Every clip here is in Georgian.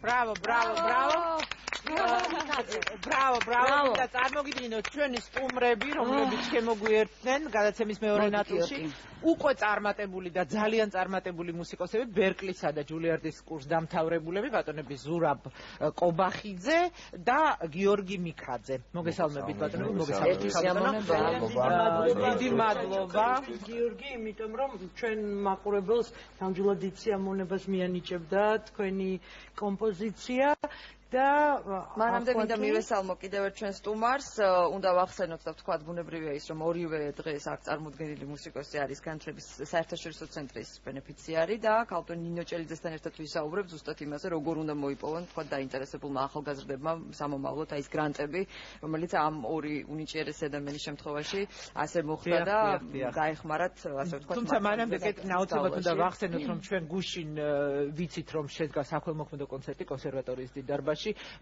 Bravo, bravo, bravo. Bravo, bravo. და წარმოგიდგინოთ ჩვენი სტუმრები, რომლებიც შემოგვიერთდნენ გადაცემის მეორე ნაწილში. უკვე წარმატებული და ძალიან წარმატებული მუსიკოსები, ბერკლისა და ჯულიარდის კურს დამთავრებულები, ბატონები ზურაბ კობახიძე და გიორგი მიქაძე. მოგესალმებით ბატონები, მოგესალმებით. დიდი მადლობა გიორგი, იმიტომ რომ ჩვენ მაყურებელს ნამდვილად იციან მიანიჭებდა თქვენი კომპოზიცია. და მანამდე მინდა მივესალმო კიდევ ერთ ჩვენ სტუმარს, უნდა ვახსენოთ და ვთქვათ ბუნებრივია ის, რომ ორივე დღეს აქ წარმოდგენილი მუსიკოსი არის განათლების საერთაშორისო ცენტრის ბენეფიციარი და ქალბატონ ნინო ჭელიძესთან ერთად ვისაუბრებთ ზუსტად იმაზე, როგორ უნდა მოიპოვონ თქვათ დაინტერესებულმა ახალგაზრდებმა სამომავლოდ აი ეს გრანტები, რომელიც ამ ორი უნიჭიერესი ადამიანის შემთხვევაში ასე მოხდა და გაეხმარათ, ასე ვთქვათ. თუმცა მანამდე ნაუცებად უნდა ვახსენოთ, რომ ჩვენ გუშინ ვიცით, რომ შედგა საქველმოქმედო კონცერტი კონსერვატორიის დიდ დარბაზში,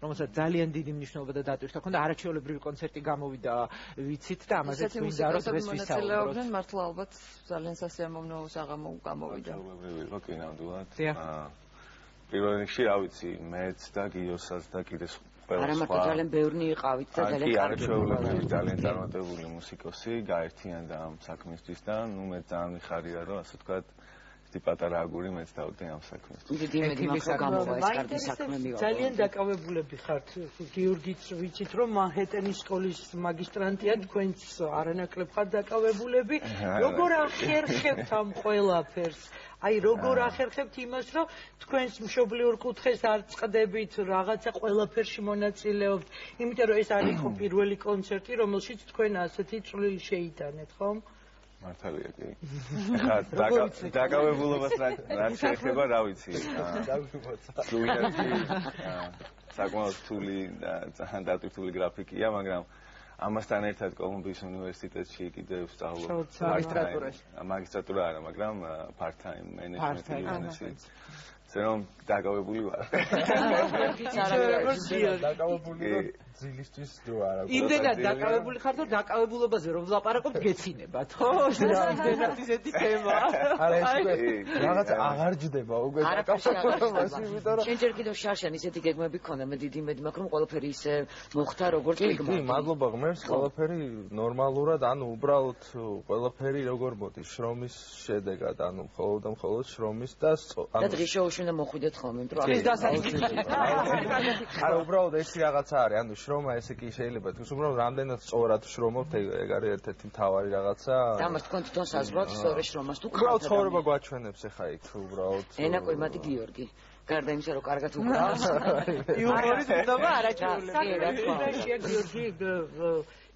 რომელსაც ძალიან დიდი მნიშვნელობა და დატვირთვა ჰქონდა, არაჩვეულებრივი კონცერტი გამოვიდა, ვიცით და ამაზე გვინდა რომ დღეს ვისაუბროთ. მართლა ალბათ ძალიან სასიამოვნო საღამო გამოვიდა. არაჩვეულებრივი იყო კი ნამდვილად. პირველ რიგში რა ვიცი, მეც და გიოსაც და კიდე არა მარტო ძალიან ბევრი იყავით და ძალიან კარგი. არაჩვეულებრივი ძალიან წარმატებული მუსიკოსი გაერთიანდა ამ საქმისთვის და ნუ მე ძალიან მიხარია რომ ასე ვთქვათ პატარა აგური მეც დავდი ამ საქმეს. დიდი იმედი გამოვა ეს კარგი საქმე მივა. ძალიან დაკავებულები ხართ. გიორგიც ვიცით რომ მანჰეტენის სკოლის მაგისტრანტია, თქვენც არანაკლებ ხართ დაკავებულები. როგორ ახერხებთ ამ ყველაფერს? აი როგორ ახერხებთ იმას, რომ თქვენს მშობლიურ კუთხეს არ წყდებით, რაღაცა ყველაფერში მონაწილეობთ, იმიტომ რომ ეს არის ხო პირველი კონცერტი, რომელშიც თქვენ ასეთი წვლილი შეიტანეთ, ხომ? მართალია კი. დაკავებულობას რა შეეხება, რა ვიცი. საკმაოდ რთული და ძალიან დატვირთული გრაფიკია, მაგრამ ამასთან ერთად კოლუმბიის უნივერსიტეტში კიდევ ვსწავლობ მაგისტრატურა არა, მაგრამ part-time management ბიზნესი. რომ დაკავებული ვარ. დაკავებული ძილისთვის დრო არა. იმდენად დაკავებული ხარ, რომ დაკავებულობაზე რომ ვლაპარაკობთ, გეცინებათ, ხო? იმდენად ისეთი თემა. არა, ეს რაღაც აღარ ჯდება უკვე დაკავებულობაში, იმიტომ რომ შენ ჯერ კიდევ შარშან ისეთი გეგმები ქონდა, მე დიდი იმედი მაქვს, რომ ყველაფერი ისე მოხდა, როგორც გეგმა. კი, მადლობა ღმერთს, ყველაფერი ნორმალურად, ანუ უბრალოდ ყველაფერი როგორ მოდის, შრომის შედეგად, ანუ მხოლოდ და მხოლოდ შრომის და და დღის შოუში უნდა მოხვიდეთ ხოლმე, იმიტომ რომ ის დასაწყისი. არა, უბრალოდ ესე რაღაცა არის, ანუ შრომა ესე კი შეიძლება თქვის, უბრალოდ რამდენად სწორად შრომობთ, ეგ არის ერთ-ერთი მთავარი რაღაცა. და მას თქვენ თვითონ საზღვრავთ სწორი შრომას თუ უბრალოდ ცხოვრება გვაჩვენებს ახლა იქ უბრალოდ. ენაკვირმადი გიორგი. გარდა იმისა, რომ კარგად უკრავს. იუმორის უნდა არაჩვეულებრივია გიორგი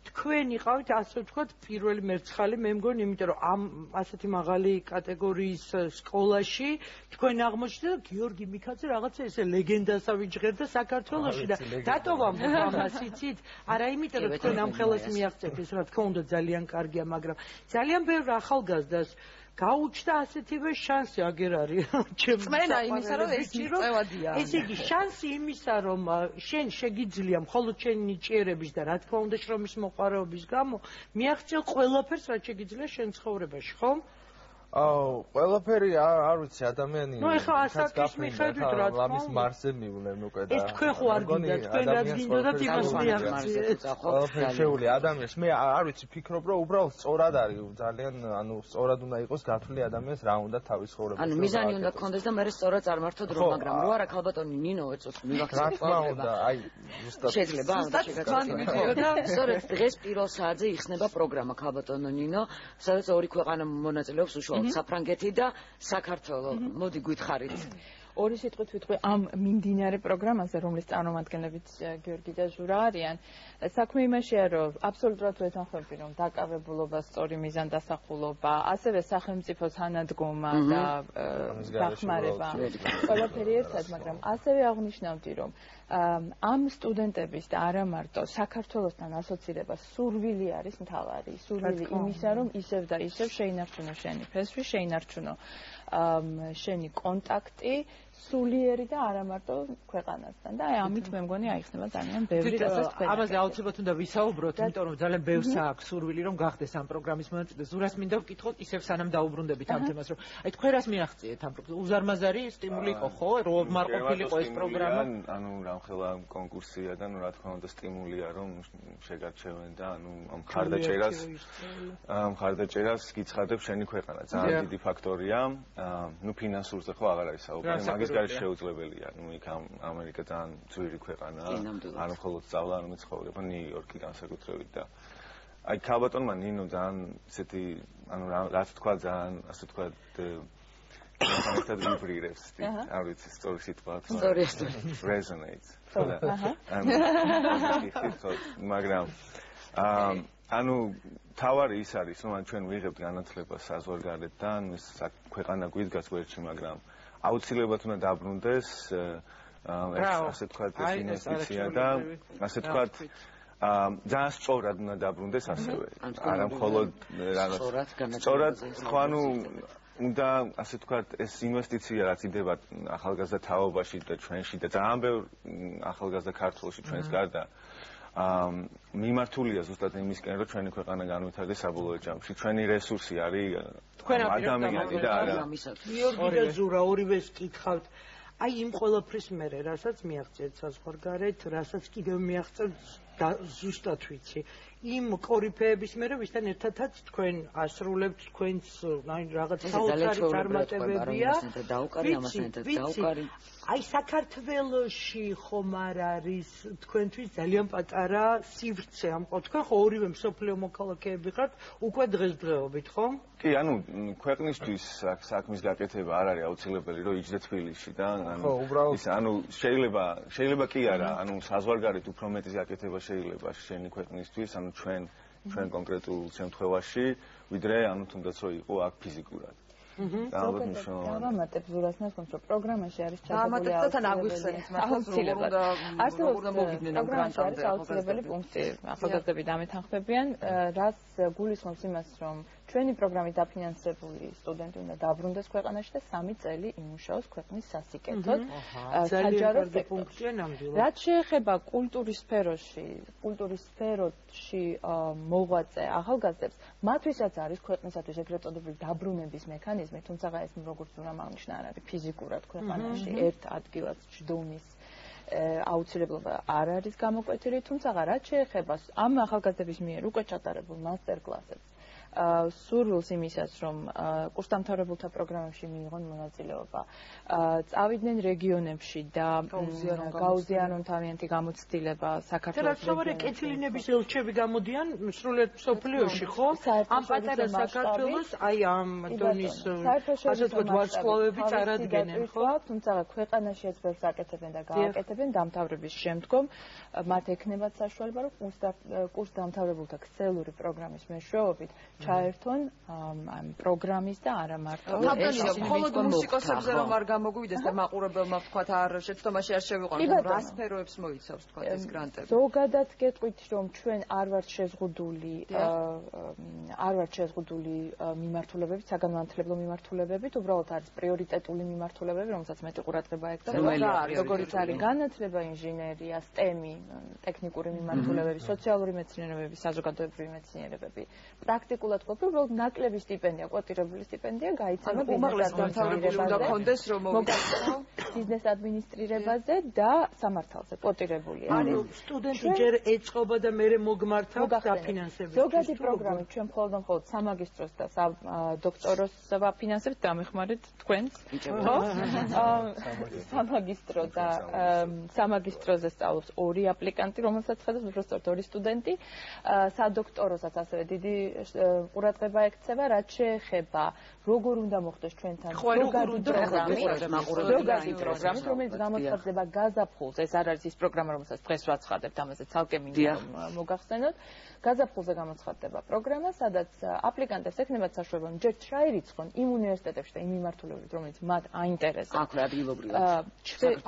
თქვენ იყავით ასე ვთქვათ პირველი მერცხალი მე მგონი იმიტომ რომ ამ ასეთი მაღალი კატეგორიის სკოლაში თქვენ აღმოჩნდა გიორგი მიქაძე რაღაცა ესე ლეგენდასა ვიჯღერდა საქართველოში და რატო ვამბობ ამას იცით არა იმიტომ რომ თქვენ ამ ხელას მიაღწევთ ეს რა თქმა უნდა ძალიან კარგია მაგრამ ძალიან ბევრ ახალგაზრდას გაუჩნდა ასეთივე შანსი აგერ არის ჩემს წმენა იმისა რომ ეს წევადია ესე იგი შანსი იმისა რომ შენ შეგიძლია მხოლოდ შენი ნიჭიერების და რა თქმა უნდა შრომის მოყვარეობის გამო მიაღწევ ყველაფერს რაც შეგიძლია შენ ცხოვრებაში ხო ყველაფერი არ ვიცი ადამიანი ნუ ეხლა ასაკის მიხედვით რა თქმა ამის მარზე მივლენ უკვე და ეს თქვენ ხო არ გინდათ თქვენ რაც გინდოდათ იმას მიაღწიეთ ყველაფერი შეული ადამიანს მე არ ვიცი ფიქრობ რომ უბრალოდ სწორად არის ძალიან ანუ სწორად უნდა იყოს გათვლილი ადამიანს რა უნდა თავის ცხოვრებაში ანუ მიზანი უნდა გქონდეს და მე სწორად წარმართო დრო მაგრამ რო არა ქალბატონი ნინო ეწოს მივახცე რა თქმა უნდა აი ზუსტად შეიძლება სწორედ დღეს პირველ საათზე იხსნება პროგრამა ქალბატონო ნინო სადაც ორი ქვეყანა მონაწილეობს უშუალოდ საფრანგეთი და საქართველო. მოდი გითხარით. ორი სიტყვით ვიტყვი ამ მიმდინარე პროგრამაზე, რომლის წარმომადგენლებიც გიორგი და ჟურა არიან. საქმე იმაშია, რომ აბსოლუტურად ვეთანხმები, რომ დაკავებულობა, სწორი მიზანდასახულობა, ასევე სახელმწიფოს ანადგომა და დახმარება ყველაფერი ერთად, მაგრამ ასევე აღნიშნავდი, რომ ამ სტუდენტების და არა მარტო საქართველოსთან ასოცირება სურვილი არის მთავარი. სურვილი იმისა, რომ ისევ და ისევ შეინარჩუნო შენი ფესვი, შეინარჩუნო შენი კონტაქტი სულიერი და არა მარტო ქვეყანასთან და ამით მე მგონი აიხსნება ძალიან ბევრი რასაც თქვენ ამაზე აუცილებლად უნდა ვისაუბროთ იმიტომ რომ ძალიან ბევრს აქვს სურვილი რომ გახდეს ამ პროგრამის მონაწილე ზურას მინდა ვკითხოთ ისევ სანამ დაუბრუნდებით ამ თემას რომ აი თქვენ რას მიაღწიეთ ამ პროგრამას უზარმაზარი სტიმული იყო ხო რომ მარყოფილიყო ეს პროგრამა ანუ რამხელა კონკურსია და ნუ რა თქმა უნდა სტიმულია რომ შეგარჩევენ და ანუ ამ ხარდაჭერას გიცხადებ შენი ქვეყანა ძალიან დიდი ფაქტორია ნუ ფინანსურზე ხო აღარ არის საუბარი მაგის გარშე შეუძლებელია ნუ იქ ამერიკა ძალიან ძვირი ქვეყანა არ მხოლოდ სწავლა არ მეცხოვრება ნიუ-იორკი განსაკუთრებით და აი ქალბატონმა ნინო ძალიან ისეთი ანუ რაც თქვა ძალიან ასე თქვა სამერთად ვიბრირებს არ ვიცი სწორი სიტყვა resonates მაგრამ ანუ თავარი ის არის რომ ჩვენ ვიღებთ განათლებას საზღვარგარეთთან ეს ქვეყანა გვიდგას გვერდში მაგრამ აუცილებლად უნდა დაბრუნდეს ასე თქვათ ეს ინვესტიცია და ასე თქვათ ძალიან სწორად უნდა დაბრუნდეს ასევე არა მხოლოდ სწორად ხო ანუ უნდა ასე თქვათ ეს ინვესტიცია რაც იდება ახალგაზრდა თაობაში და ჩვენში და ძალიან ბევრ ახალგაზრდა ქართველში ჩვენს გარდა მიმართულია ზუსტად იმისკენ რომ ჩვენი ქვეყანა განვითარდეს საბოლოო ჯამში ჩვენი რესურსი არის ადამიანი და არა გიორგი და ზურა ორივეს კითხავთ აი იმ ყველაფრის მერე რასაც მიაღწევთ საზღვარგარეთ რასაც კიდევ მიაღწევთ ზუსტად ვიცი იმ კორიფეების მერე ვისთან ერთადაც თქვენ ასრულებთ თქვენს აი რაღაც საოცარი წარმატებებია აი საქართველოში ხომ არ არის თქვენთვის ძალიან პატარა სივრცე ამ თქვენ ხო ორივე მსოფლიო მოქალაქეები ხართ უკვე დღესდღეობით ხო? კი, ანუ ქვეყნისთვის საქმის გაკეთება არ არის აუცილებელი რომ იჯდე თბილისში და ანუ შეიძლება კი არა, ანუ საზღვარგარეთ უფრო მეტის გაკეთება შეიძლება შენი ქვეყნისთვის, ანუ ჩვენ კონკრეტულ შემთხვევაში, ვიდრე ანუ თუნდაც რომ იყო აქ ფიზიკურად. დავამატებ ზურას ნაცნობს რომ პროგრამაში არის ჩადებული აუცილებელი პუნქტი ახალგაზრდები დამეთანხმებიან რაც გულისხმობს იმას რომ ჩვენი პროგრამით დაფინანსებული სტუდენტი უნდა დაბრუნდეს ქვეყანაში და 3 წელი იმუშაოს ქვეყნის სასიკეთოდ საჯარო პუნქტია ნამდვილად რაც შეეხება კულტურის სფეროში მოღვაწე ახალგაზრდებს მათთვისაც არის ქვეყნისათვის ეგრეთ წოდებული დაბრუნების მექანიზმი თუმცა ეს როგორც უნდა აღნიშნა არ არის ფიზიკურად ქვეყანაში ერთ ადგილას ჯდომის აუცილებლობა არ არის გამოკვეთილი თუმცა რაც შეეხება ამ ახალგაზრდების მიერ უკვე ჩატარებულ მასტერ კლასებს სურვილს იმისაც, რომ კურსდამთავრებულთა პროგრამებში მიიღონ მონაწილეობა, წავიდნენ რეგიონებში და გაუზიარონ თავიანთი გამოცდილება საქართველოს რეგიონებში. კეთილინების ელჩები გამოდიან სრულიად მსოფლიოში, ხო? ამ პატარა საქართველოს აი ამ დონის ასე ვთქვათ ვარსკვლავები წარადგენენ, ხო? თუმცა ქვეყანაშიც ბევრს აკეთებენ და გააკეთებენ დამთავრების შემდგომ მათ ექნებათ საშუალება რომ კურსდამთავრებულთა ქსელური პროგრამის მეშვეობით ჩაერთონ ამ პროგრამის და არა მარტო მხოლოდ მუსიკოსებზე რომ არ გამოგვიდეს და მაყურებელმა ვთქვათ არ შეცდომაში არ შევიყვანოთ რომ რა სფეროებს მოიცავს ვთქვათ ეს გრანტები. ზოგადად გეტყვით რომ ჩვენ არ ვართ შეზღუდული მიმართულებებით, საგანმანათლებლო მიმართულებებით, უბრალოდ არის პრიორიტეტული მიმართულებები, რომელსაც მეტი ყურადღება ექნება, როგორიც არის განათლება, ინჟინერია, STEM-ი, ტექნიკური მიმართულებები, სოციალური მეცნიერებები, საზოგადოებრივი მეცნიერებები. პრაქტიკულად ყოფილი უბრალოდ ნაკლები სტიპენდია, კვოტირებული სტიპენდია გაიცემა ბიზნეს ადმინისტრირებაზე და სამართალზე კვოტირებული არის. სტუდენტი ჯერ ეწყობა და მერე მოგმართავთ დაფინანსებით. ზოგადი პროგრამით ჩვენ მხოლოდ სამაგისტროს და დოქტოროს ვაფინანსებთ, დამეხმარეთ თქვენს, ხო? სამაგისტრო და სამაგისტროზე სწავლობს 2 აპლიკანტი, რომელსაც ხედავს უბრალოდ 2 სტუდენტი. სადოქტოროსაც ასევე დიდი ყურადღება ექცევა, რაც შეეხება როგორ უნდა მოხდეს ჩვენთან ზოგადი პროგრამით, რომელიც გამოცხადდება გაზაფხულს. ეს არ არის ის პროგრამა, რომელსაც დღეს ვაცხადებთ, ამაზე ცალკე მინდა მოგახსენოთ. გაზაფხულზე გამოცხადდება პროგრამა, სადაც აპლიკანტებს ექნებათ საშუალება ჯერ ჩაირიცხონ იმ უნივერსიტეტებში და იმ მიმართულებით, რომელიც მათ აინტერესებს.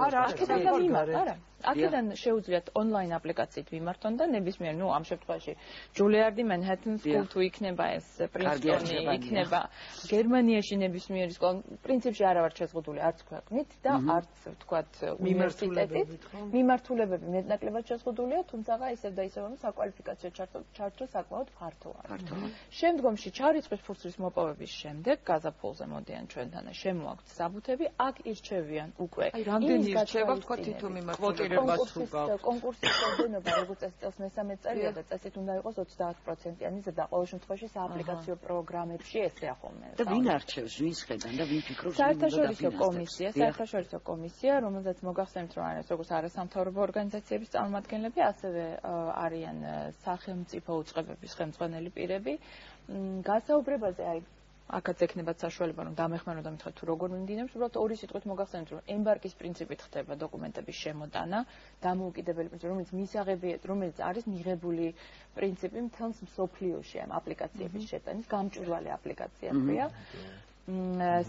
არა, აქედან შეუძლიათ ონლაინ აპლიკაციით მიმართონ და ნებისმიერ, ამ შემთხვევაში ჯულიარდი, მანჰეტენ სკულ თუ იქნება ეს პრინსტონი, იქნება გერმანიაში ნებისმიერი სკოლა, პრინციპში არა ვართ შეზღუდული არც ქვეყნით და არც ვთქვათ უნივერსიტეტით. მიმართულებები მეტნაკლებად შეზღუდულია, თუმცა ისევ და ისევ საკვალიფიკაციო ჩარტო საკმაოდ ფართოა. შემდგომში ჩარიცხვის ფურცლის მოპოვების შემდეგ გაზაფხულზე მოდიან ჩვენთან და შემოაქვთ საბუთები, აქ ირჩევიან უკვე. აი, რამდენი ირჩევა ვთქვათ თითო მიმართულება. კონკურსის შედეგება როგორც წელს მესამე წელია და წესით უნდა იყოს 30%-იანი ზრდა. ყოველ შემთხვევაში სააპლიკაციო პროგრამებში ესეა ხოლმე. და ვინ არჩევს, ვინ შედან და ვინ ფიქრობს საერთაშორისო კომისია, რომელზეც მოგახსენებთ რომ არის როგორც არასამთავრობო ორგანიზაციების წარმომადგენლები, ასევე არიან სახელმწიფო უწყებების ხელმძღვანელი პირები. გასაუბრებაზე აი აქაც ექნებათ საშუალება რომ დამეხმაროთ და მითხრათ თუ როგორ მიმდინარეობს, უბრალოდ 2 სიტყვით მოგახსენებთ რომ ემბარკის პრინციპით ხდება დოკუმენტების შემოტანა, დამოუკიდებელი პრინციპი, რომელიც არის მიღებული პრინციპი მთელს მსოფლიოში ამ აპლიკაციების შეტანის, გამჭვირვალე აპლიკაცია ხია.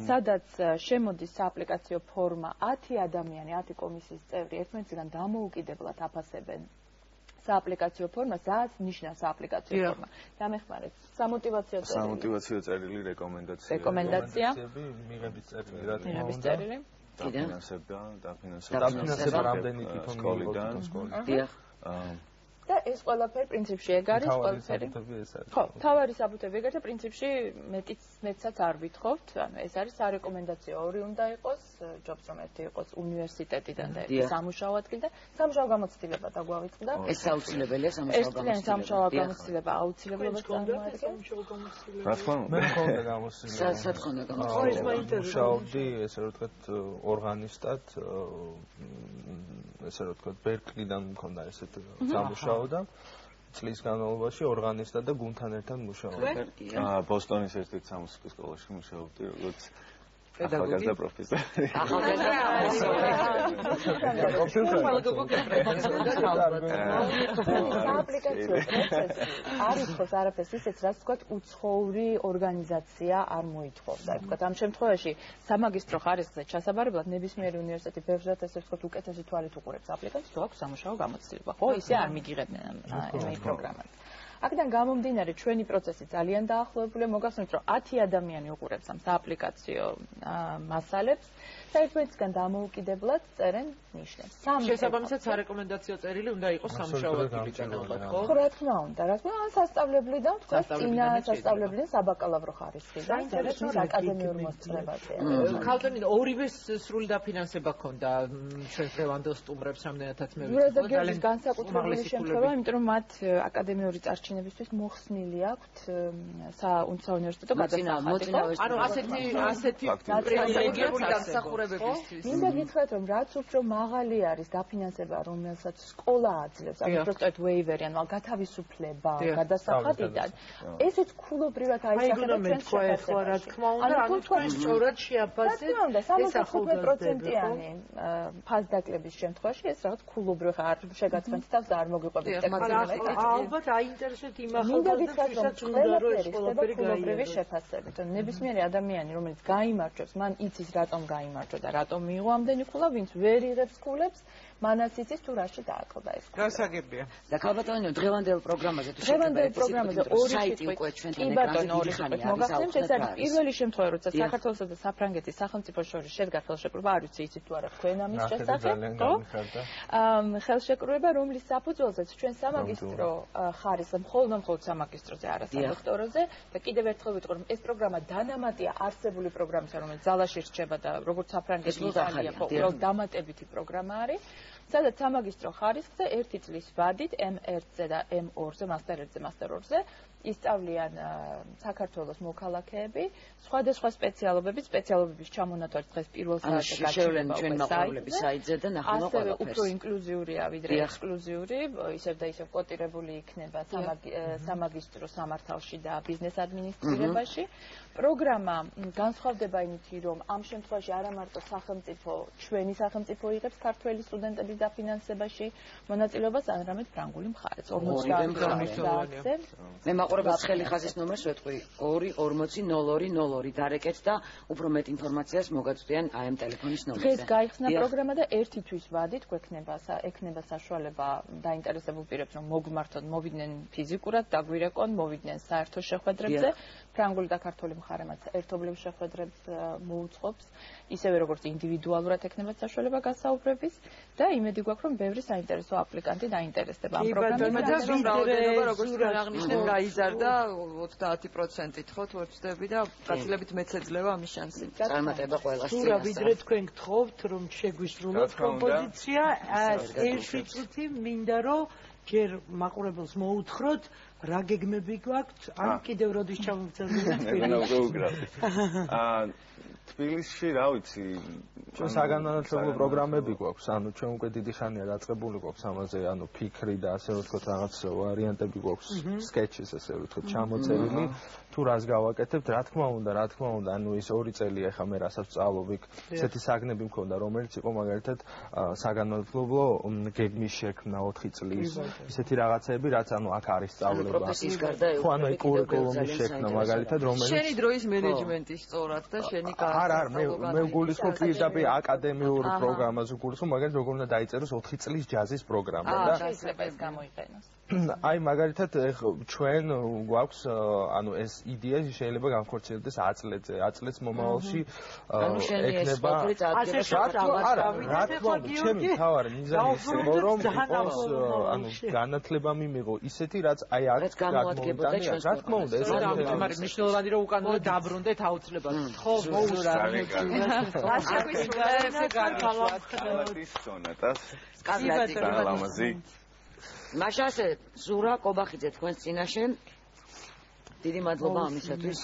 სადაც შემოდის სააპლიკაციო ფორმა 10 ადამიანი, 10 კომისიის წევრი ერთმანეთისგან დამოუკიდებლად აფასებენ სააპლიკაციო ფორმა, რაც ნიშნავს სააპლიკაციო ფორმა. დამეხმარეთ სამოტივაციო წერილი, რეკომენდაცია. მიღების წერილი, რა თქმა მიღების წერილი. დაფინანსება რამდენი თვითონ სკოლიდან. დიახ. და ეს ყველაფერი პრინციპში ეგ არის ყველაფერი. ხო, თავარი საბუთები ეგ არის და პრინციპში მეტსაც არ ვითხოვთ. ანუ ეს არის სარეკომენდაციო 2 უნდა იყოს, ჯობს რომ ერთი იყოს უნივერსიტეტიდან და ერთი სამუშაო ადგილიდან, სამუშაო გამოცდილება დაგვავიწყდა. ეს აუცილებელია სამუშაო გამოცდილება აუცილებლად წარმოადგენს. რა თქმა უნდა. მე მქონდა გამოცდილება. საერთოდ ხონდა გამოცდილება. მუშაობდი, ესე რომ ვთქვათ, ორგანისტად, ესე რომ ვთქვათ, ბერკლიდან მქონდა ესეთ სამუშაო და წლის განმავლობაში ორგანისტად და გუნდთან ერთად მუშაობდი. ბოსტონის ერთ-ერთ სამუსიკო სკოლაში მუშაობდი, როგორც ახალგაზრდა პროფესორი. სააპლიკაციო პროცესი არ ითხოვს არაფერს ისეც, რაც ვთქვათ, უცხოური ორგანიზაცია არ მოითხოვს. აი ვთქვათ, ამ შემთხვევაში სამაგისტრო ხარისხზე ჩასაბარებლად ნებისმიერი უნივერსიტეტი ბევრჯერ ესე ვთქვათ, უკეთესი თვალით უყურებს აპლიკაციას, თუ აქვს სამუშაო გამოცდილება. ხო, ისე არ მიგიღებდნენ ამ პროგრამას. აქედან გამომდინარე ჩვენი პროცესი ძალიან დაახლოებულია. მოგახსენებთ, რომ 10 ადამიანი უყურებს ამ სააპლიკაციო მასალებს და ერთმანეთისგან დამოუკიდებლად წერენ ნიშნებს. შესაბამისად სარეკომენდაციო წერილი უნდა იყოს სამუშაო ადგილიდან ალბათ, ხო? ხო, რა თქმა უნდა, რა თქმა უნდა, სასწავლებლიდან ვთქვათ, წინა სასწავლებლიდან საბაკალავრო ხარისხიდან, სადაც ის აკადემიურ მოსწრებაზეა. ქალტონი ორივე სრული დაფინანსება ქონდა ჩვენ დღევანდელ სტუმრებს რამდენადაც მე ვიცი. განსაკუთრებული შემთხვევა, იმიტომ რომ მათ აკადემიური წარჩინების გაჩინებისთვის მოხსნილი აქვთ საუნივერსიტეტო გადასახადი. ანუ ასეთი პრივილეგიები დამსახურებებისთვის. მინდა გითხრათ, რომ რაც უფრო მაღალი არის დაფინანსება, რომელსაც სკოლა აძლევს, ანუ უბრალოდ ვეივერი, ანუ გათავისუფლება გადასახადიდან, ესეც ქულობრივად აისახება ჩვენს ხო, რა თქმა უნდა, ანუ თქვენ სწორად შეაფასეთ ეს 75%-იანი ფასდაკლების შემთხვევაში ეს რაღაც ქულობრივ არ შეგაცხადეთ თავს და არ მოგიყვებით ტექნიკურად. ალბათ აინტერესებთ იმ ახალგაზრდებსაც უნდა რომ ეს ყველაფერი გაიაროს შეფასებით. ანუ ნებისმიერი ადამიანი, რომელიც გაიმარჯვებს, მან იცის რატომ გაიმარჯვა და რატომ მიიღო ამდენი ქულა, ვინც ვერ იღებს ქულებს, მანაც იცის თუ რაში დააკლდა ეს ქულა. გასაგებია. და ქალბატონო, დღევანდელ პროგრამაზე თუ დღევანდელ პროგრამაზე ორი სიტყვით მოგახსენებთ, ეს არის პირველი შემთხვევა, როცა საქართველოსა და საფრანგეთის სახელმწიფოს შორის შედგა ხელშეკრულება, არ ვიცი იცით თუ არა თქვენ ამის შესახებ, ხო? ხელშეკრულება, რომლის საფუძველზეც ჩვენ სამაგისტრო ხარისხს მხოლოდ სამაგისტროზე, არა სადოქტოროზე და კიდევ ერთხელ ვიტყვი, რომ ეს პროგრამა დანამატია არსებული პროგრამისა, რომელიც ძალაში რჩება და როგორც საფრანგეთი იტალია, ხო, უბრალოდ დამატებითი პროგრამა არის. სადაც სამაგისტრო ხარისხზე 1 წლის ვადით M1-ზე და M2-ზე, მასტერ 1-ზე, მასტერ 2-ზე ისწავლიან საქართველოს მოქალაქეები, სხვადასხვა სპეციალობების ჩამონათვალის დღეს პირველ საათზე გაჩნდება ჩვენ მაყურებლების საიტზე და ნახავთ ყველაფერს. ასევე უფრო ინკლუზიურია ვიდრე ექსკლუზიური, ისევ და ისევ კოტირებული იქნება სამაგისტრო სამართალში და ბიზნეს ადმინისტრირებაში. პროგრამა განსხვავდება იმით, რომ ამ შემთხვევაში არა მარტო სახელმწიფო, ჩვენი სახელმწიფო იღებს ქართველი სტუდენტების დაფინანსებაში მონაწილეობას, არამედ ფრანგული მხარეც. 50%. მე მაყურებელს ხელი ხაზის ნომერს ვეთქვი 2400202 დარეკეთ და უფრო მეტ ინფორმაციას მოგაწვდიან აი ამ ტელეფონის ნომერზე. დღეს გაიხსნა პროგრამა და ერთი თვის ვადით გვექნება საშუალება დაინტერესებულ პირებს რომ მოგმართონ, მოვიდნენ ფიზიკურად, დაგვირეკონ, მოვიდნენ საერთო შეხვედრებზე. ფრანგული და ქართული მხარემაც ერთობლივ შეხვედრებს მოუწყობს, ისევე როგორც ინდივიდუალურად ექნება საშუალება გასაუბრების და იმედი გვაქვს, რომ ბევრი საინტერესო აპლიკანტი დაინტერესდება ამ პროგრამით. რაოდენობა როგორც თქვენ აღნიშნეთ გაიზარდა 30%-ით, ხო, თუ ვწდები და გაცილებით მეც ეძლევა ამის შანსი. წარმატება ყველას. სურა ვიდრე თქვენ გთხოვთ, რომ შეგვისრულოთ კომპოზიცია, ერთი წუთი მინდა რომ ჯერ მაყურებელს მოუთხროთ რა გეგმები გვაქვთ, ან კიდევ როდის ჩამოვწერდით ფილმი? თბილისში, რა ვიცი, ჩვენ საგანმანათლებლო პროგრამები გვაქვს, ანუ ჩვენ უკვე დიდი ხანია დაწყებული გვაქვს ამაზე, ანუ ფიქრი და ასე ვთქვათ, რაღაც ვარიანტები გვაქვს, სკეჩის ასე ვთქვათ, ჩამოწერილი. თუ რას გავაკეთებთ, რა თქმა უნდა, ანუ ის 2 წელი ახლა მე რასაც ვწავლობ, ესეთი საგნები მქონდა, რომელიც იყო მაგალითად საგანმანათლებლო გეგმის შექმნა 4 წლის, ისეთი რაღაცები, რაც ანუ აქ არის სწავლება. პროფესიის გარდა ხო, ანუ კურიკულუმის შექმნა მაგალითად, რომელიც შენი დროის მენეჯმენტი სწორად და შენი არა, მე ვგულისხმობ პირდაპირ აკადემიურ პროგრამას ვგულისხმობ, მაგალითად როგორ უნდა დაიწეროს 4 წლის ჯაზის პროგრამა და შეიძლება ეს გამოიყენოს. აი მაგალითად ჩვენ გვაქვს ანუ ეს იდეა შეიძლება განხორციელდეს 10 წლets მომავალში ექნება რა თქმა უნდა ჩემი თავარი მიზანი იყო რომ იყოს ანუ განათლება მიმიღო ისეთი რაც აი აქ გამოადგებოდა ჩვენს რა თქმა უნდა ეს არის მნიშვნელოვანი რომ უკან დაბრუნდეთ აუცილებლად ხო მოუწოდა სკაზლატი მაშასე ზურა კობახიძე თქვენს წინაშე დიდი მადლობა ამისათვის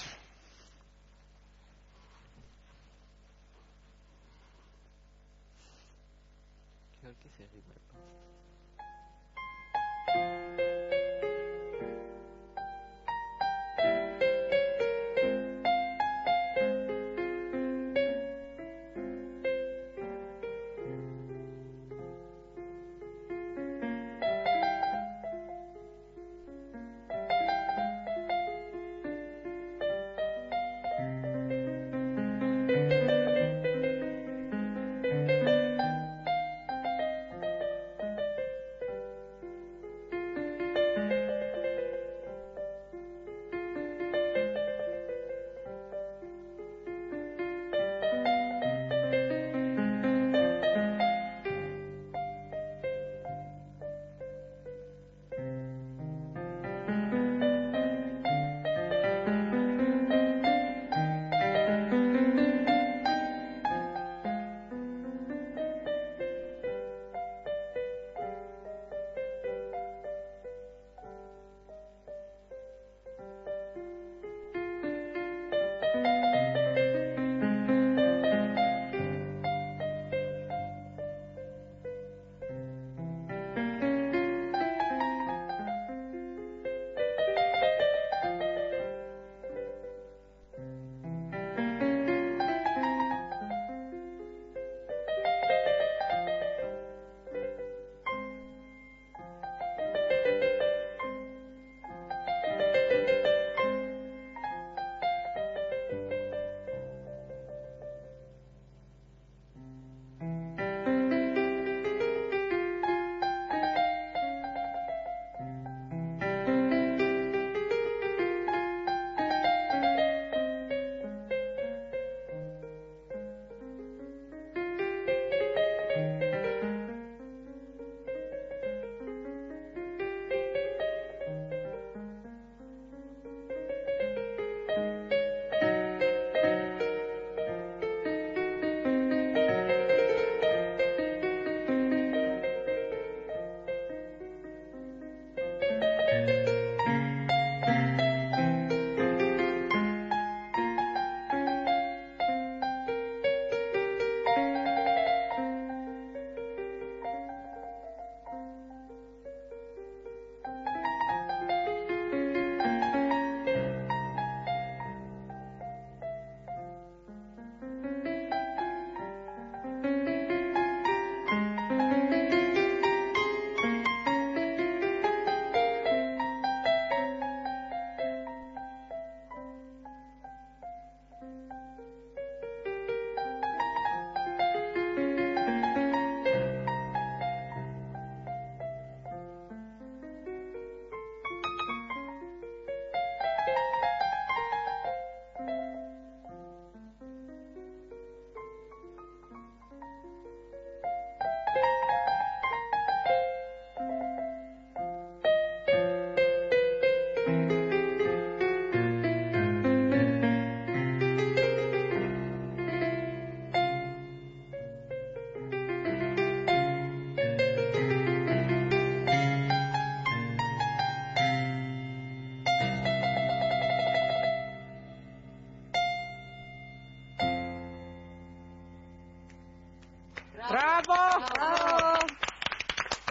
Bravo!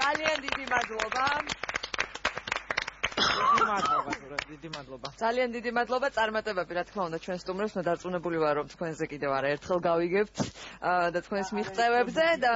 ძალიან დიდი მადლობა. დიდი მადლობა. ძალიან დიდი მადლობა. წარმატებები, რა თქმა უნდა, ჩვენ სტუმრებს და დარწმუნებული ვარ, რომ თქვენზე კიდევ არაერთხელ გავიგებთ და თქვენს მიღწევებზე და